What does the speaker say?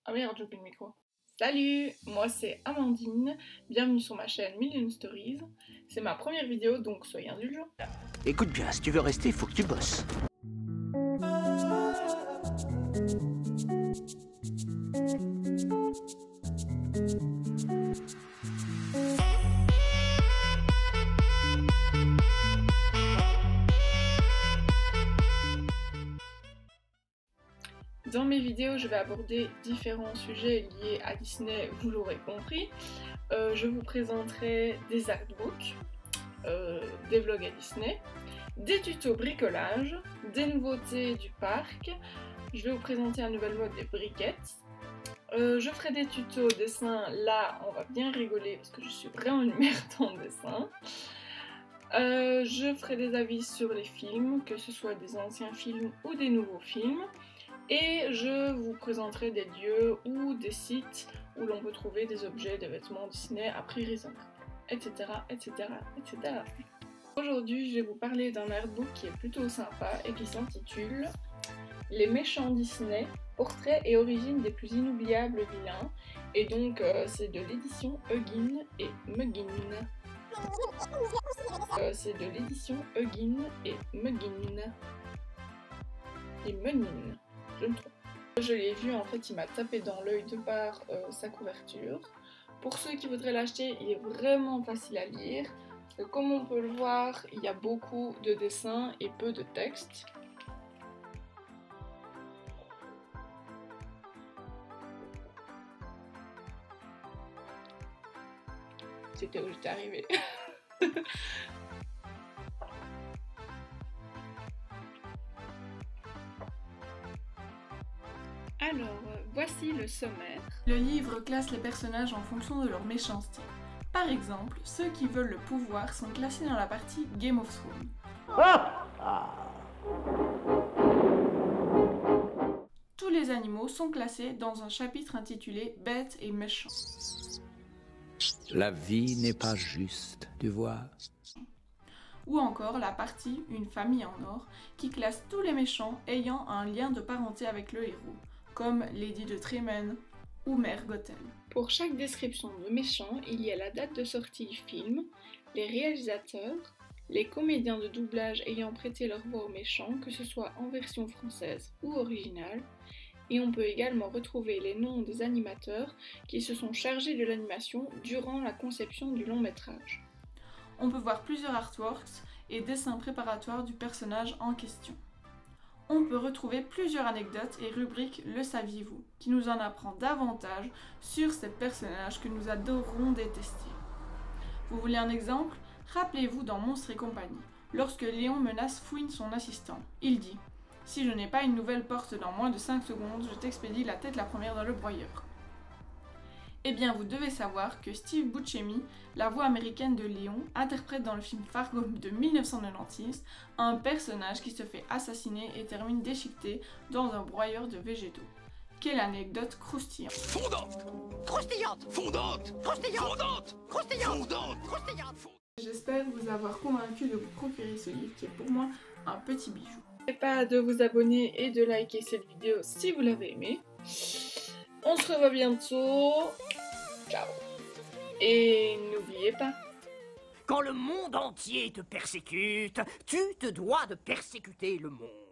Ah merde, j'ai oublié le micro. Salut, moi c'est Amandine, bienvenue sur ma chaîne Million Stories. C'est ma première vidéo donc soyez indulgents. Écoute bien, si tu veux rester, faut que tu bosses. Dans mes vidéos, je vais aborder différents sujets liés à Disney, vous l'aurez compris. Je vous présenterai des artbooks, des vlogs à Disney, des tutos bricolage, des nouveautés du parc. Je vais vous présenter un nouvel mode des briquettes. Je ferai des tutos dessin, là on va bien rigoler parce que je suis vraiment une merde en dessin. Je ferai des avis sur les films, que ce soit des anciens films ou des nouveaux films. Et je vous présenterai des lieux ou des sites où l'on peut trouver des objets, des vêtements Disney à prix raisonnable, etc. etc. etc. Aujourd'hui, je vais vous parler d'un artbook qui est plutôt sympa et qui s'intitule Les méchants Disney, portraits et origines des plus inoubliables vilains. Et donc, c'est de l'édition Huggin et Muggin. C'est de l'édition Huggin et Muggin. Et Muggin. Je me trompe. Je l'ai vu, en fait, il m'a tapé dans l'œil de par sa couverture. Pour ceux qui voudraient l'acheter, il est vraiment facile à lire. Comme on peut le voir, il y a beaucoup de dessins et peu de texte. C'était où j'étais arrivée. Alors, voici le sommaire. Le livre classe les personnages en fonction de leur méchanceté. Par exemple, ceux qui veulent le pouvoir sont classés dans la partie Game of Thrones. Tous les animaux sont classés dans un chapitre intitulé Bêtes et méchants. La vie n'est pas juste, tu vois. Ou encore la partie Une famille en or, qui classe tous les méchants ayant un lien de parenté avec le héros, comme Lady de Trémène ou Mère Gothel. Pour chaque description de méchant, il y a la date de sortie du film, les réalisateurs, les comédiens de doublage ayant prêté leur voix aux méchants, que ce soit en version française ou originale, et on peut également retrouver les noms des animateurs qui se sont chargés de l'animation durant la conception du long métrage. On peut voir plusieurs artworks et dessins préparatoires du personnage en question. On peut retrouver plusieurs anecdotes et rubriques Le saviez-vous, qui nous en apprend davantage sur ces personnages que nous adorons détester. Vous voulez un exemple? Rappelez-vous dans Monstres et compagnie, lorsque Léon menace Fouine son assistant. Il dit « Si je n'ai pas une nouvelle porte dans moins de 5 secondes, je t'expédie la tête la première dans le broyeur. » Eh bien, vous devez savoir que Steve Buscemi, la voix américaine de Léon, interprète dans le film Fargo de 1996 un personnage qui se fait assassiner et termine déchiqueté dans un broyeur de végétaux. Quelle anecdote croustillante! Fondante! Croustillante! Fondante! Croustillante! Fondante! Croustillante! Fondante! Croustillante! J'espère vous avoir convaincu de vous procurer ce livre qui est pour moi un petit bijou. N'oubliez pas de vous abonner et de liker cette vidéo si vous l'avez aimée. On se revoit bientôt. Ciao. Et n'oubliez pas. Quand le monde entier te persécute, tu te dois de persécuter le monde.